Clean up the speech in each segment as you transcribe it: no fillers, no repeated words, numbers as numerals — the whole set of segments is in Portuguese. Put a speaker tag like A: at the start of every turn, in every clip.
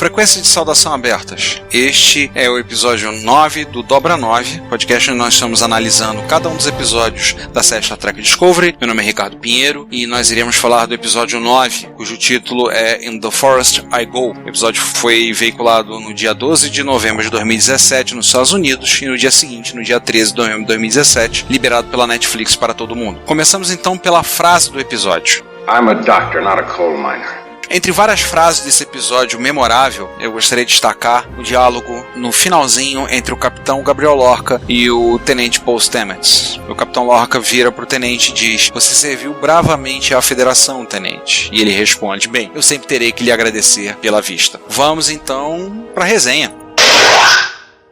A: Frequência de saudação abertas. Este é o episódio 9 do Dobra 9, podcast onde nós estamos analisando cada um dos episódios da série Star Trek Discovery. Meu nome é Ricardo Pinheiro e nós iremos falar do episódio 9, cujo título é In the Forest I Go. O episódio foi veiculado no dia 12 de novembro de 2017 nos Estados Unidos e no dia seguinte, no dia 13 de novembro de 2017, liberado pela Netflix para todo mundo. Começamos então pela frase do episódio.
B: I'm a doctor, not a coal miner.
A: Entre várias frases desse episódio memorável, eu gostaria de destacar o diálogo no finalzinho entre o Capitão Gabriel Lorca e o Tenente Paul Stamets. O Capitão Lorca vira para o Tenente e diz: "Você serviu bravamente à Federação, Tenente." E ele responde: "Bem, eu sempre terei que lhe agradecer pela vista." Vamos então para a resenha.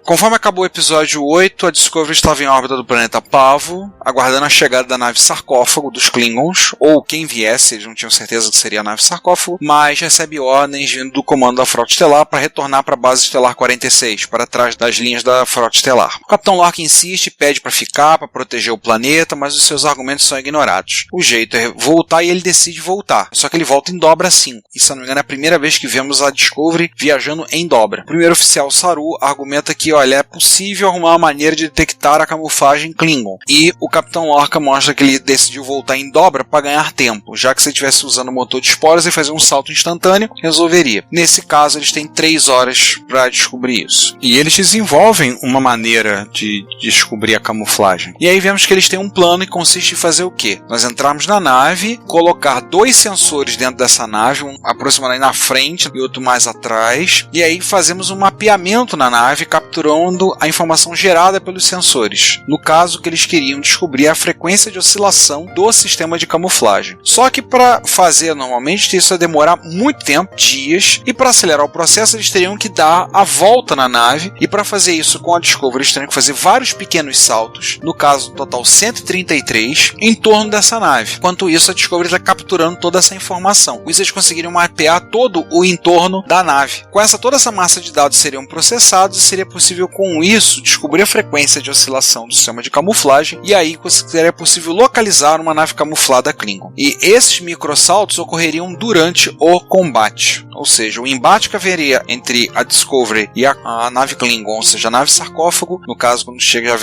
A: Conforme acabou o episódio 8, a Discovery estava em órbita do planeta Pavo, aguardando a chegada da nave sarcófago dos Klingons, ou quem viesse, eles não tinham certeza que seria a nave sarcófago, mas recebe ordens vindo do comando da Frota Estelar para retornar para a base estelar 46, para trás das linhas da Frota Estelar. O Capitão Lorca insiste, pede para ficar, para proteger o planeta, mas os seus argumentos são ignorados. O jeito é voltar e ele decide voltar, só que ele volta em dobra 5, e se não me engano é a primeira vez que vemos a Discovery viajando em dobra. O primeiro oficial Saru argumenta que é possível arrumar uma maneira de detectar a camuflagem Klingon. E o Capitão Lorca mostra que ele decidiu voltar em dobra para ganhar tempo, já que se ele estivesse usando o motor de esporas e fazer um salto instantâneo, resolveria. Nesse caso, eles têm 3 horas para descobrir isso. E eles desenvolvem uma maneira de descobrir a camuflagem. E aí vemos que eles têm um plano e consiste em fazer o quê? Nós entrarmos na nave, colocar 2 sensores dentro dessa nave, um aproximadamente na frente e outro mais atrás, e aí fazemos um mapeamento na nave, capturando a informação gerada pelos sensores. No caso, que eles queriam descobrir a frequência de oscilação do sistema de camuflagem. Só que para fazer normalmente isso ia demorar muito tempo, dias, e para acelerar o processo eles teriam que dar a volta na nave, e para fazer isso com a Discovery eles teriam que fazer vários pequenos saltos, no caso total 133, em torno dessa nave. Enquanto isso a Discovery está capturando toda essa informação. Com isso eles conseguiriam mapear todo o entorno da nave. Com toda essa massa de dados seriam processados e seria possível com isso descobrir a frequência de oscilação do sistema de camuflagem, e aí seria possível localizar uma nave camuflada Klingon. E esses microsaltos ocorreriam durante o combate, ou seja, o embate que haveria entre a Discovery e a nave Klingon, ou seja, a nave sarcófago, no caso quando chega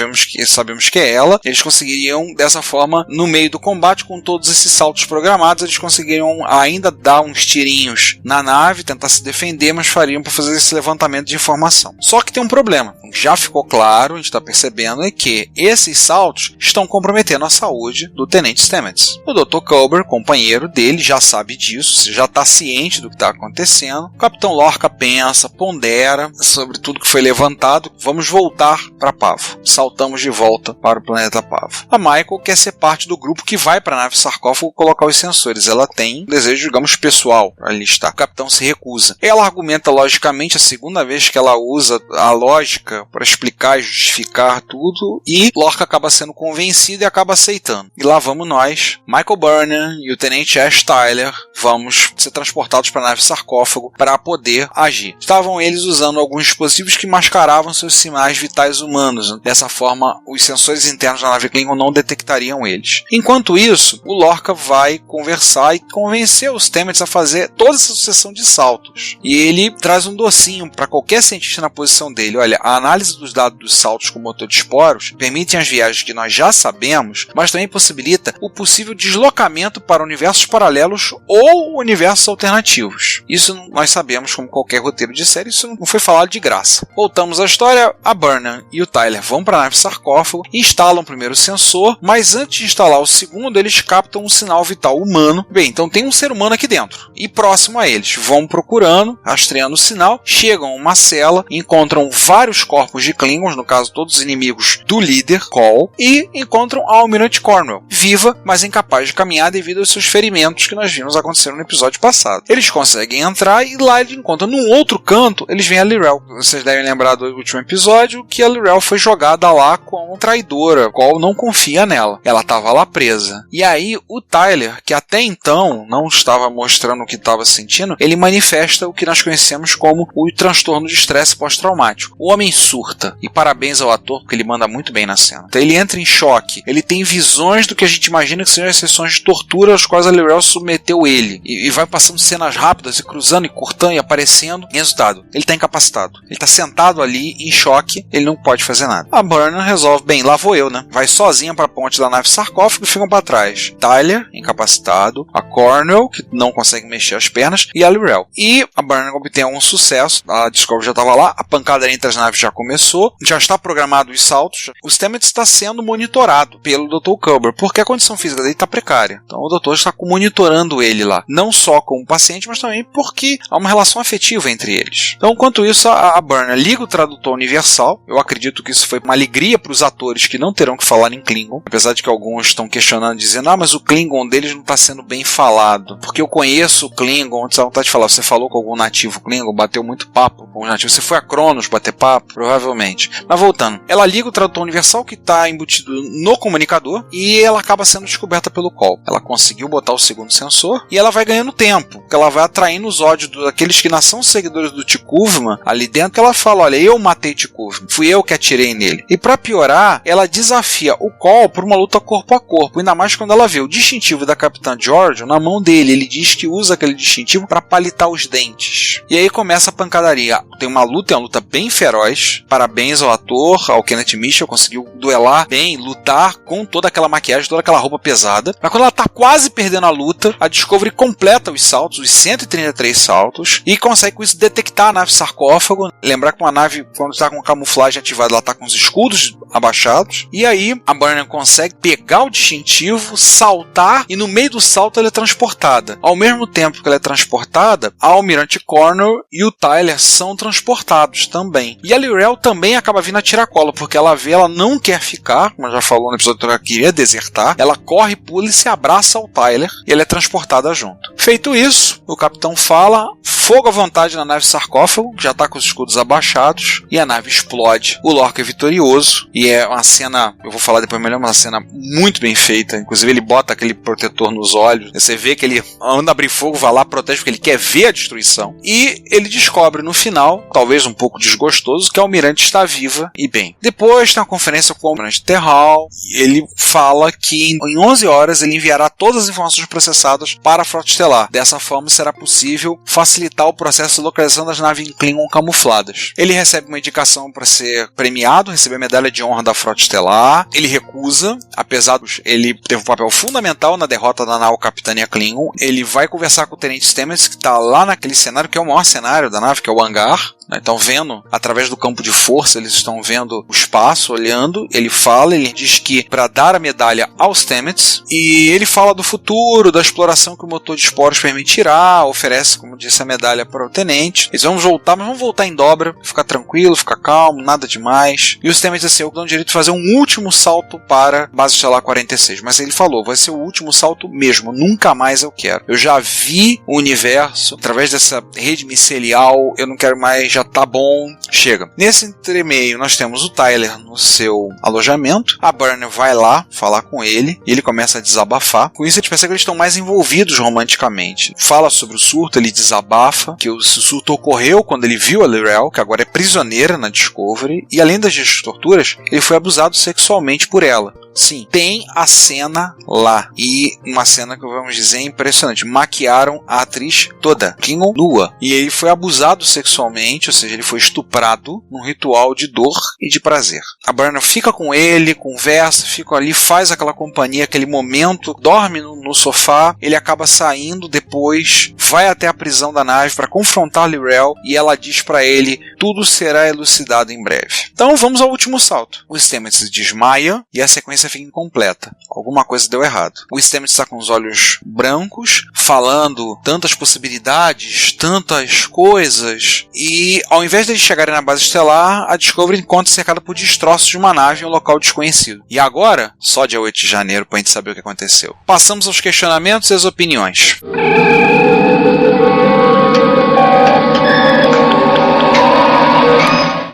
A: sabemos que é ela, eles conseguiriam dessa forma, no meio do combate, com todos esses saltos programados, eles conseguiriam ainda dar uns tirinhos na nave, tentar se defender, mas fariam para fazer esse levantamento de informação. Só que tem um problema. Já ficou claro, a gente está percebendo, é que esses saltos estão comprometendo a saúde do Tenente Stamets. O Dr. Culber, companheiro dele, já sabe disso, já está ciente do que está acontecendo. O Capitão Lorca pensa, pondera sobre tudo que foi levantado. Vamos voltar para Pavo. Saltamos de volta para o planeta Pavo. A Michael quer ser parte do grupo que vai para a nave sarcófago colocar os sensores. Ela tem um desejo, digamos, pessoal para ali estar. O capitão se recusa. Ela argumenta logicamente, a segunda vez que ela usa a lógica para explicar e justificar tudo, e Lorca acaba sendo convencido e acaba aceitando. E lá vamos nós, Michael Burnham e o Tenente Ash Tyler, vamos ser transportados para a nave sarcófago para poder agir. Estavam eles usando alguns dispositivos que mascaravam seus sinais vitais humanos. Dessa forma, os sensores internos da nave Klingon não detectariam eles. Enquanto isso, o Lorca vai conversar e convencer os Stamets a fazer toda essa sucessão de saltos. E ele traz um docinho para qualquer cientista na posição dele. Olha, a análise dos dados dos saltos com motor de esporos permitem as viagens que nós já sabemos, mas também possibilita o possível deslocamento para universos paralelos ou universos alternativos. Isso nós sabemos, como qualquer roteiro de série, isso não foi falado de graça. Voltamos à história, a Burnham e o Tyler vão para a nave sarcófago, instalam o primeiro sensor, mas antes de instalar o segundo, eles captam um sinal vital humano. Bem, então tem um ser humano aqui dentro. E próximo a eles, vão procurando, rastreando o sinal, chegam a uma cela, encontram vários corpos de Klingons, no caso todos os inimigos do líder, Col, e encontram a Almirante Cornwell, viva, mas incapaz de caminhar devido aos seus ferimentos que nós vimos acontecer no episódio passado. Eles conseguem entrar e lá eles encontram, num outro canto, eles veem a Lyrell. Vocês devem lembrar do último episódio que a Lyrell foi jogada lá como traidora, Col não confia nela. Ela estava lá presa. E aí o Tyler, que até então não estava mostrando o que estava sentindo, ele manifesta o que nós conhecemos como o transtorno de estresse pós-traumático. O homem surta, e parabéns ao ator porque ele manda muito bem na cena. Então ele entra em choque, ele tem visões do que a gente imagina que sejam as sessões de tortura às quais a Lyrell submeteu ele, e vai passando cenas rápidas e cruzando e cortando e aparecendo. Resultado, ele tá incapacitado. Ele tá sentado ali, em choque, ele não pode fazer nada. A Burnham resolve, bem, lá vou eu, né? Vai sozinha pra ponte da nave sarcófago e ficam pra trás. Tyler, incapacitado, a Cornwell, que não consegue mexer as pernas, e a Lyrell. E a Burnham obtém um sucesso, a Discovery já estava lá, a pancada entre as naves já começou, já está programado os saltos, o Stamets está sendo monitorado pelo Dr. Culber, porque a condição física dele está precária. Então o doutor está monitorando ele lá, não só como paciente, mas também porque há uma relação afetiva entre eles. Então, enquanto isso, a Burnham liga o tradutor universal. Eu acredito que isso foi uma alegria para os atores que não terão que falar em Klingon, apesar de que alguns estão questionando, dizendo, mas o Klingon deles não está sendo bem falado, porque eu conheço o Klingon, você vontade de falar, você falou com algum nativo Klingon, bateu muito papo com os nativos, você foi a Cronos bater papo, provavelmente. Mas voltando, ela liga o tradutor universal que está embutido no comunicador e ela acaba sendo descoberta pelo Col. Ela conseguiu botar o segundo sensor e ela vai ganhando tempo, porque ela vai atraindo os ódios daqueles que não são seguidores do T'Kuvma ali dentro, que ela fala, olha, eu matei T'Kuvma, fui eu que atirei nele. E pra piorar, ela desafia o Col por uma luta corpo a corpo, ainda mais quando ela vê o distintivo da Capitã Georgiou na mão dele. Ele diz que usa aquele distintivo para palitar os dentes. E aí começa a pancadaria. Tem uma luta bem feroz. Parabéns ao ator, ao Kenneth Mitchell, conseguiu duelar bem, lutar com toda aquela maquiagem, toda aquela roupa pesada. Mas quando ela tá quase perdendo a luta, a Discovery completa os saltos, os 133 saltos, e consegue com isso detectar a nave sarcófago. Lembrar que uma nave, quando está com camuflagem ativada, ela tá com os escudos abaixados. E aí a Burnham consegue pegar o distintivo, saltar, e no meio do salto ela é transportada. Ao mesmo tempo que ela é transportada, a Almirante Cornwell e o Tyler são transportados também. E a Lyrell também acaba vindo a tiracolo, porque ela vê, ela não quer ficar, como já falou no episódio que ela queria desertar, ela corre, pula e se abraça ao Tyler, e ela é transportada junto. Feito isso, o capitão fala, fogo à vontade na nave sarcófago, já está com os escudos abaixados, e a nave explode. O Lorca é vitorioso, e é uma cena, eu vou falar depois melhor, uma cena muito bem feita. Inclusive ele bota aquele protetor nos olhos, você vê que ele anda a abrir fogo, vai lá, protege, porque ele quer ver a destruição. E ele descobre no final, talvez um pouco desgostoso, que a Almirante está viva e bem. Depois tem uma conferência com o Almirante Terral, e ele fala que em 11 horas ele enviará todas as informações processadas para a Frota Estelar. Dessa forma será possível facilitar o processo de localização das naves Klingon camufladas. Ele recebe uma indicação para ser premiado, receber a medalha de honra da Frota Estelar. Ele recusa, apesar de ele ter um papel fundamental na derrota da nau Capitânia Klingon. Ele vai conversar com o Tenente Stamets, que está lá naquele cenário, que é o maior cenário da nave, que é o hangar. Então, vendo, através do campo de força, eles estão vendo o espaço, olhando. Ele fala, ele diz que para dar a medalha aos Stamets, e ele fala do futuro, da exploração que o motor de esporos permitirá, oferece, como disse, a medalha para o tenente. Eles vão voltar, mas vão voltar em dobra, ficar tranquilo, ficar calmo, nada demais. E os Stamets assim, eu dou direito de fazer um último salto para Base Estelar 46. Mas ele falou, vai ser o último salto mesmo, nunca mais eu quero. Eu já vi o universo, através dessa rede micelial, eu não quero mais, já tá bom, chega. Nesse entremeio nós temos o Tyler no seu alojamento, a Burnham vai lá falar com ele e ele começa a desabafar. Com isso a gente percebe que eles estão mais envolvidos romanticamente. Fala sobre o surto, ele desabafa que o surto ocorreu quando ele viu a Lyrell, que agora é prisioneira na Discovery, e além das torturas, ele foi abusado sexualmente por ela. Sim, tem a cena lá. E uma cena que vamos dizer impressionante. Maquiaram a atriz toda, Klingon nua. E ele foi abusado sexualmente, ou seja, ele foi estuprado num ritual de dor e de prazer. A Burnham fica com ele, conversa, fica ali, faz aquela companhia, aquele momento, dorme no sofá. Ele acaba saindo depois, vai até a prisão da nave para confrontar Lyrell e ela diz para ele, tudo será elucidado em breve. Então vamos ao último salto. O Stamets desmaia e a sequência fica incompleta. Alguma coisa deu errado. O Stamets está com os olhos brancos, falando tantas possibilidades, tantas coisas, e ao invés de eles chegarem na base estelar, a Discovery encontra cercada por destroços de uma nave em um local desconhecido. E agora, só dia 8 de janeiro para a gente saber o que aconteceu. Passamos aos questionamentos e às opiniões.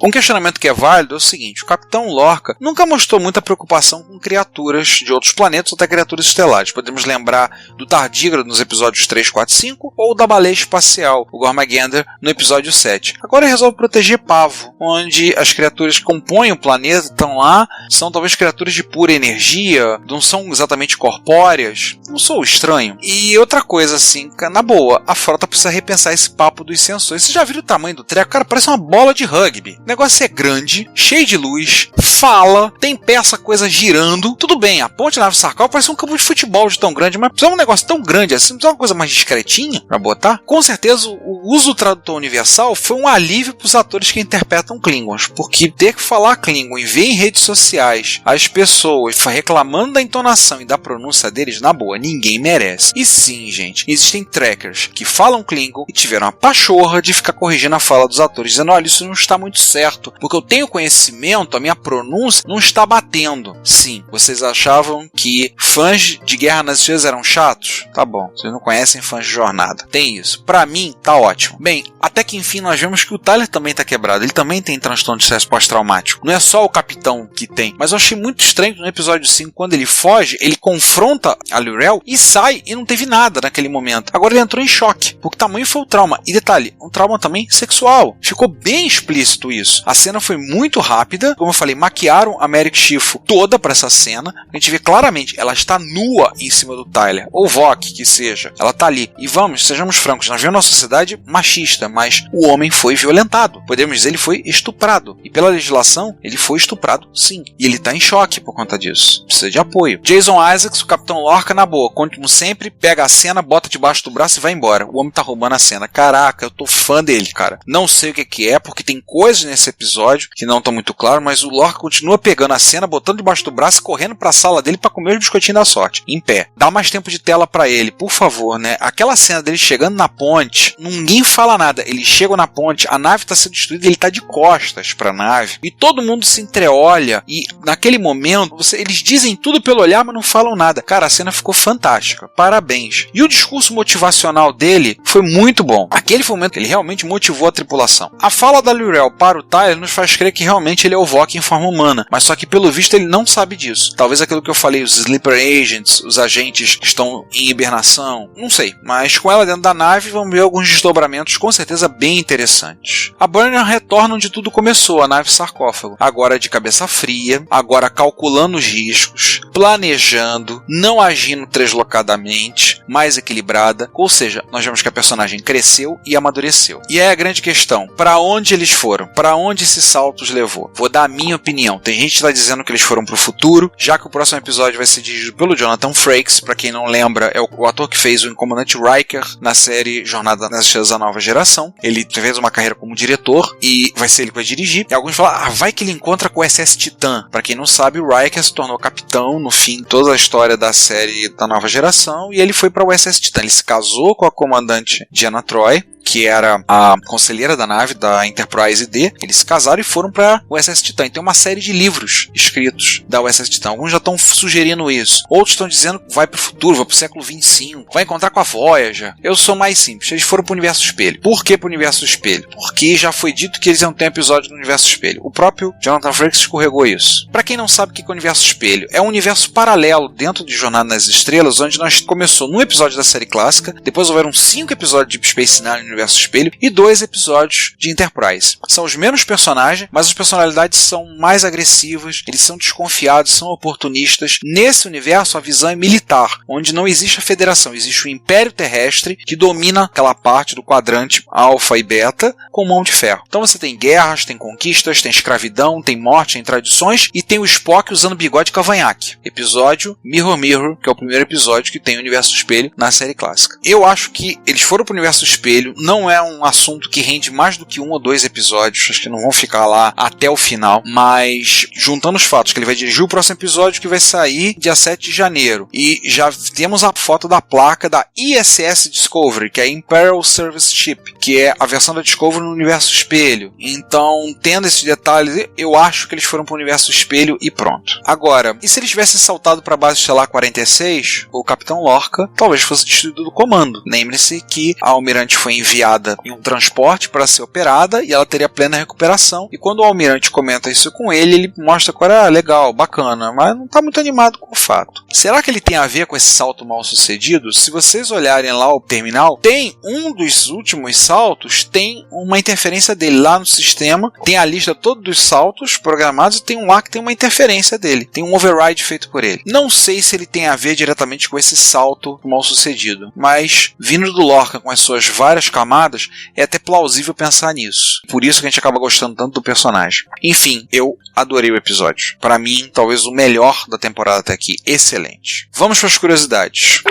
A: Um questionamento que é válido é o seguinte: o Capitão Lorca nunca mostrou muita preocupação com criaturas de outros planetas ou até criaturas estelares. Podemos lembrar do Tardígrado nos episódios 3, 4 e 5 ou da baleia espacial, o Gormagander, no episódio 7. Agora ele resolve proteger Pavo, onde as criaturas que compõem o planeta estão lá, são talvez criaturas de pura energia, não são exatamente corpóreas. Não sou estranho. E outra coisa assim, na boa, a frota precisa repensar esse papo dos sensores. Você já viu o tamanho do treco? Cara, parece uma bola de rugby. O negócio é grande, cheio de luz, fala, tem peça, coisa girando. Tudo bem, a ponte da nave Sarkov parece um campo de futebol de tão grande, mas precisa um negócio tão grande assim, precisa uma coisa mais discretinha pra botar. Com certeza, o uso do tradutor universal foi um alívio pros atores que interpretam Klingons, porque ter que falar Klingon e ver em redes sociais as pessoas reclamando da entonação e da pronúncia deles, na boa, ninguém merece. E sim, gente, existem trackers que falam Klingon e tiveram a pachorra de ficar corrigindo a fala dos atores, dizendo: olha, isso não está muito certo, porque eu tenho conhecimento, a minha pronúncia não está batendo. Sim, vocês achavam que fãs de Guerra nas Estrelas eram chatos? Tá bom, vocês não conhecem fãs de Jornada. Tem isso. Pra mim, tá ótimo. Bem, até que enfim nós vemos que o Tyler também tá quebrado. Ele também tem transtorno de estresse pós-traumático. Não é só o capitão que tem. Mas eu achei muito estranho que no episódio 5, quando ele foge, ele confronta a Lyrell e sai e não teve nada naquele momento. Agora ele entrou em choque, porque tamanho foi o trauma. E detalhe, um trauma também sexual. Ficou bem explícito isso. A cena foi muito rápida. Como eu falei, maquiaram a Merrick Schiffo toda pra essa cena. A gente vê claramente, ela está nua em cima do Tyler. Ou Vok, que seja. Ela tá ali. E vamos, sejamos francos, nós vemos uma sociedade machista, mas o homem foi violentado. Podemos dizer, ele foi estuprado. E pela legislação, ele foi estuprado sim. E ele tá em choque por conta disso. Precisa de apoio. Jason Isaacs, o Capitão Lorca, na boa, como sempre, pega a cena, bota debaixo do braço e vai embora. O homem tá roubando a cena. Caraca, eu tô fã dele, cara. Não sei o que é, porque tem coisas nesse episódio que não estão muito claras, mas o Lorca continua pegando a cena, botando debaixo do braço e correndo pra sala dele pra comer os biscoitinhos da sorte. Em pé. Dá mais tempo de tela pra ele, por favor, né? Aquela cena dele chegando na ponte, ninguém fala nada. Ele chega na ponte, a nave tá sendo destruída, ele tá de costas pra nave. E todo mundo se entreolha. E naquele momento, eles dizem tudo pelo olhar, mas não falam nada. Cara, a cena ficou fantástica. Parabéns. E o discurso motivacional dele foi muito bom. Aquele foi o momento que ele realmente motivou a tripulação. A fala da Lyrell para o Tyler nos faz crer que realmente ele é o Vok em forma humana. Mas só que pelo visto ele não sabe disso. Talvez aquilo que eu falei, os Sleeper Agents, os agentes que estão em hibernação, não sei. Mas com ela dentro da nave, vamos ver alguns desdobramentos com certeza bem interessantes. A Burnham retorna onde tudo começou, a nave sarcófago. Agora de cabeça fria, agora calculando os riscos, planejando, não agindo deslocadamente, mais equilibrada. Ou seja, nós vemos que a personagem cresceu e amadureceu. E é a grande questão, para onde eles foram? Para onde esse salto os levou? Vou dar a minha opinião. Tem gente que está dizendo que eles foram para o futuro, já que o próximo episódio vai ser dirigido pelo Jonathan Frakes. Para quem não lembra, é o ator que fez o Comandante Riker na série Jornada nas Estrelas da Nova Geração. Ele fez uma carreira como diretor e vai ser ele que vai dirigir. E alguns falam, vai que ele encontra com o SS Titan. Para quem não sabe, o Riker se tornou capitão no fim de toda a história da série da Nova Geração e ele foi para o SS Titan. Ele se casou com a comandante Deanna Troi, que era a conselheira da nave da Enterprise D. Eles se casaram e foram para o USS Titan. E tem uma série de livros escritos da USS Titan. Alguns já estão sugerindo isso. Outros estão dizendo que vai para o futuro, vai para o século 25, vai encontrar com a Voyager. Eu sou mais simples. Eles foram para o Universo Espelho. Por que para o Universo Espelho? Porque já foi dito que eles iam ter um episódio no Universo Espelho. O próprio Jonathan Frakes escorregou isso. Para quem não sabe o que é o Universo Espelho, é um universo paralelo dentro de Jornada nas Estrelas, onde nós começou num episódio da série clássica, depois houveram 5 episódios de Deep Space Nine no Universo Espelho e 2 episódios de Enterprise. São os menos personagens, mas as personalidades são mais agressivas, eles são desconfiados, são oportunistas. Nesse universo, a visão é militar, onde não existe a Federação, existe o Império Terrestre que domina aquela parte do quadrante Alfa e Beta com mão de ferro. Então você tem guerras, tem conquistas, tem escravidão, tem morte, tem tradições e tem o Spock usando bigode e cavanhaque. Episódio Mirror Mirror, que é o primeiro episódio que tem o Universo Espelho na série clássica. Eu acho que eles foram para o Universo Espelho, não é um assunto que rende mais do que 1 ou 2 episódios, acho que não vão ficar lá até o final, mas juntando os fatos que ele vai dirigir o próximo episódio que vai sair dia 7 de janeiro, e já temos a foto da placa da ISS Discovery, que é a Imperial Service Ship, que é a versão da Discovery no Universo Espelho. Então, tendo esses detalhes, eu acho que eles foram para o Universo Espelho e pronto. Agora, e se eles tivessem saltado para a base estelar 46, o Capitão Lorca talvez fosse destituído do comando. Lembre-se que a Almirante foi enviada enfiada em um transporte para ser operada e ela teria plena recuperação. E quando o almirante comenta isso com ele mostra que era legal, bacana, mas não está muito animado com o fato. Será que ele tem a ver com esse salto mal sucedido? Se vocês olharem lá o terminal, tem um dos últimos saltos, tem uma interferência dele lá no sistema, tem a lista toda dos saltos programados e tem um lá que tem uma interferência dele, tem um override feito por ele. Não sei se ele tem a ver diretamente com esse salto mal sucedido, mas vindo do Lorca com as suas várias camadas, é até plausível pensar nisso. Por isso que a gente acaba gostando tanto do personagem. Enfim, eu adorei o episódio. Para mim, talvez o melhor da temporada até aqui. Excelente. Vamos para as curiosidades.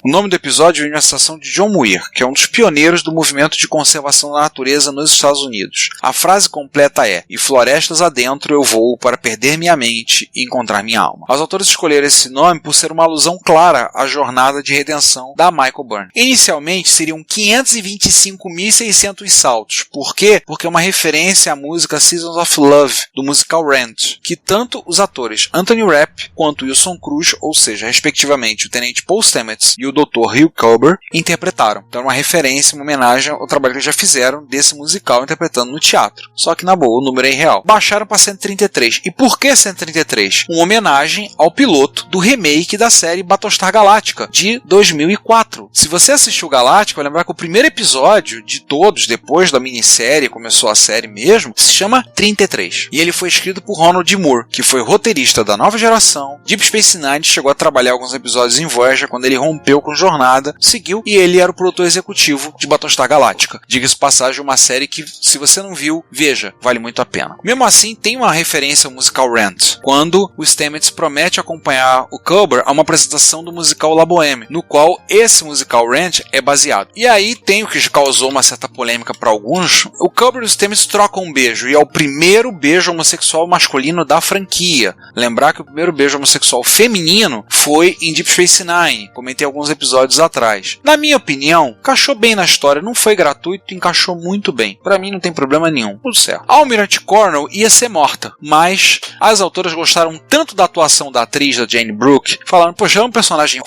A: O nome do episódio vem de uma citação de John Muir, que é um dos pioneiros do movimento de conservação da natureza nos Estados Unidos. A frase completa é: "E florestas adentro eu vou para perder minha mente e encontrar minha alma." Os autores escolheram esse nome por ser uma alusão clara à jornada de redenção da Michael Byrne. Inicialmente seriam 525.600 saltos. Por quê? Porque é uma referência à música Seasons of Love, do musical Rent, que tanto os atores Anthony Rapp quanto Wilson Cruz, ou seja, respectivamente o tenente Paul Stamets e o Dr. Hugh Culber, interpretaram. Então é uma referência, uma homenagem ao trabalho que eles já fizeram desse musical interpretando no teatro. Só que na boa, o número é irreal. Baixaram para 133. E por que 133? Uma homenagem ao piloto do remake da série Battlestar Galactica, de 2004. Se você assistiu Galáctica, vai lembrar que o primeiro episódio de todos, depois da minissérie, começou a série mesmo, se chama 33. E ele foi escrito por Ronald D. Moore, que foi roteirista da Nova Geração, Deep Space Nine, chegou a trabalhar alguns episódios em Voyager, quando ele rompeu com Jornada, seguiu, e ele era o produtor executivo de Battlestar Galactica. Diga-se passagem, uma série que, se você não viu, veja, vale muito a pena. Mesmo assim, tem uma referência ao musical Rent, quando o Stamets promete acompanhar o Culber a uma apresentação do musical La Boheme, no qual esse musical Rent é baseado. E aí tem o que causou uma certa polêmica para alguns: o Culber e o Stamets trocam um beijo, e é o primeiro beijo homossexual masculino da franquia. Lembrar que o primeiro beijo homossexual feminino foi em Deep Space Nine, comentei alguns episódios atrás. Na minha opinião, encaixou bem na história, não foi gratuito, encaixou muito bem. Pra mim não tem problema nenhum, tudo certo. A Almirante Cornwell ia ser morta, mas as autoras gostaram tanto da atuação da atriz, da Jane Brooke, falaram: poxa, ela é um personagem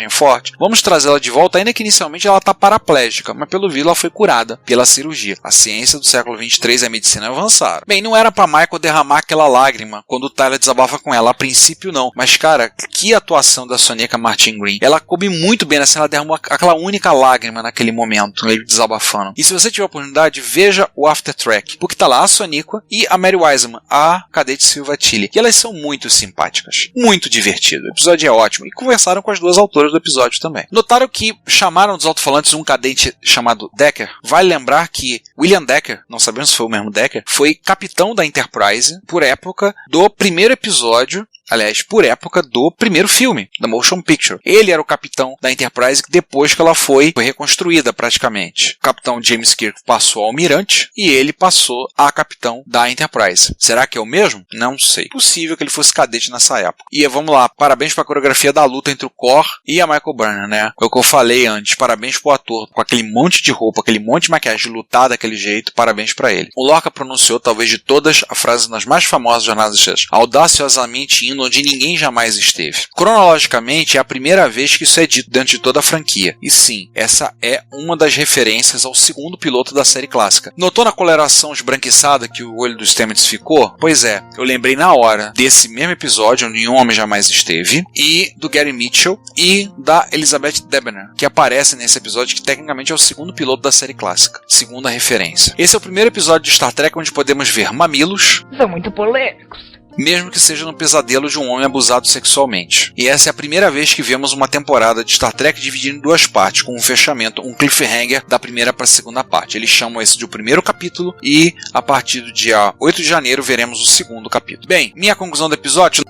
A: forte, vamos trazê-la de volta, ainda que inicialmente ela tá paraplégica, mas pelo visto ela foi curada pela cirurgia. A ciência do século 23 e a medicina avançaram. Bem, não era pra Michael derramar aquela lágrima quando o Tyler desabafa com ela, a princípio não, mas cara, que atuação da Soneca Martin Green. Ela coube muito bem nessa cena, ela derramou aquela única lágrima naquele momento, ele desabafando. E se você tiver a oportunidade, veja o After Track, porque tá lá a Soneca e a Mary Wiseman, a cadete Silva Tilly. E elas são muito simpáticas, muito divertido. O episódio é ótimo. E conversaram com as duas autoras do episódio também. Notaram que chamaram dos alto-falantes um cadete chamado Decker. Vale lembrar que William Decker, não sabemos se foi o mesmo Decker, foi capitão da Enterprise por época do primeiro episódio, aliás, por época do primeiro filme, da Motion Picture. Ele era o capitão da Enterprise depois que ela foi reconstruída praticamente. O capitão James Kirk passou ao almirante e ele passou a capitão da Enterprise. Será que é o mesmo? Não sei. Possível que ele fosse cadete nessa época. E vamos lá, parabéns para a coreografia da luta entre o Kor e a Michael Byrne, né? É o que eu falei antes, parabéns pro ator, com aquele monte de roupa, aquele monte de maquiagem, de lutar daquele jeito, parabéns para ele. O Lorca pronunciou, talvez de todas, a frase das mais famosas jornadas das audaciosamente indo onde ninguém jamais esteve. Cronologicamente, é a primeira vez que isso é dito dentro de toda a franquia. E sim, essa é uma das referências ao segundo piloto da série clássica. Notou na coloração esbranquiçada que o olho dos Stamets ficou? Pois é, eu lembrei na hora desse mesmo episódio, onde nenhum homem jamais esteve, e do Gary Mitchell e da Elizabeth Debner, que aparecem nesse episódio, que tecnicamente é o segundo piloto da série clássica. Segunda referência. Esse é o primeiro episódio de Star Trek onde podemos ver mamilos.
C: São muito polêmicos.
A: Mesmo que seja no pesadelo de um homem abusado sexualmente. E essa é a primeira vez que vemos uma temporada de Star Trek dividida em duas partes, com um fechamento, um cliffhanger da primeira para a segunda parte. Eles chamam esse de o primeiro capítulo e a partir do dia 8 de janeiro veremos o segundo capítulo. Bem, minha conclusão do episódio...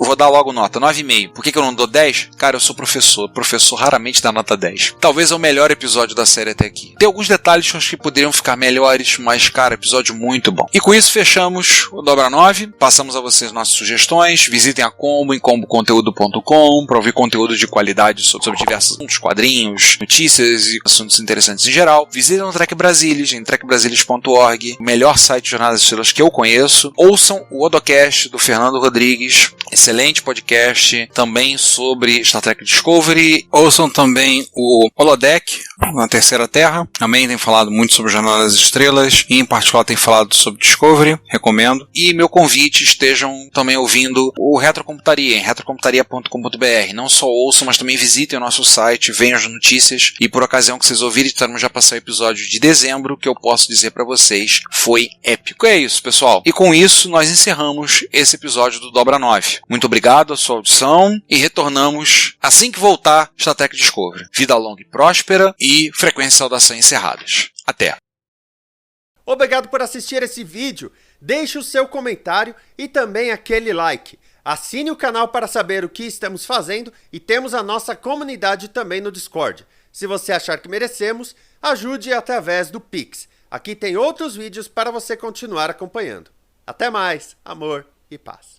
A: Eu vou dar logo nota, 9,5. Por que eu não dou 10? Cara, eu sou professor. Professor raramente dá nota 10. Talvez é o melhor episódio da série até aqui. Tem alguns detalhes que eu acho que poderiam ficar melhores, mas, cara, episódio muito bom. E com isso fechamos o Dobra 9. Passamos a vocês nossas sugestões. Visitem a Combo em comboconteúdo.com para ouvir conteúdo de qualidade sobre diversos assuntos, quadrinhos, notícias e assuntos interessantes em geral. Visitem o Trek Brasilis em trekbrasilis.org, o melhor site de jornadas estrelas que eu conheço. Ouçam o Odocast do Fernando Rodrigues. Excelente excelente podcast também sobre Star Trek Discovery. Ouçam também o Holodeck, na Terceira Terra. Também tem falado muito sobre Jornada das Estrelas e em particular tem falado sobre Discovery, recomendo. E meu convite, estejam também ouvindo o Retrocomputaria, em retrocomputaria.com.br. Não só ouçam, mas também visitem o nosso site, venham as notícias. E por ocasião que vocês ouvirem, estamos já passando o episódio de dezembro, que eu posso dizer para vocês, foi épico. É isso, pessoal. E com isso, nós encerramos esse episódio do Dobra 9. Muito obrigado a sua audição e retornamos assim que voltar Star Trek Discovery. Vida longa e próspera e frequência de saudação encerradas. Até!
C: Obrigado por assistir esse vídeo. Deixe o seu comentário e também aquele like. Assine o canal para saber o que estamos fazendo e temos a nossa comunidade também no Discord. Se você achar que merecemos, ajude através do Pix. Aqui tem outros vídeos para você continuar acompanhando. Até mais, amor e paz.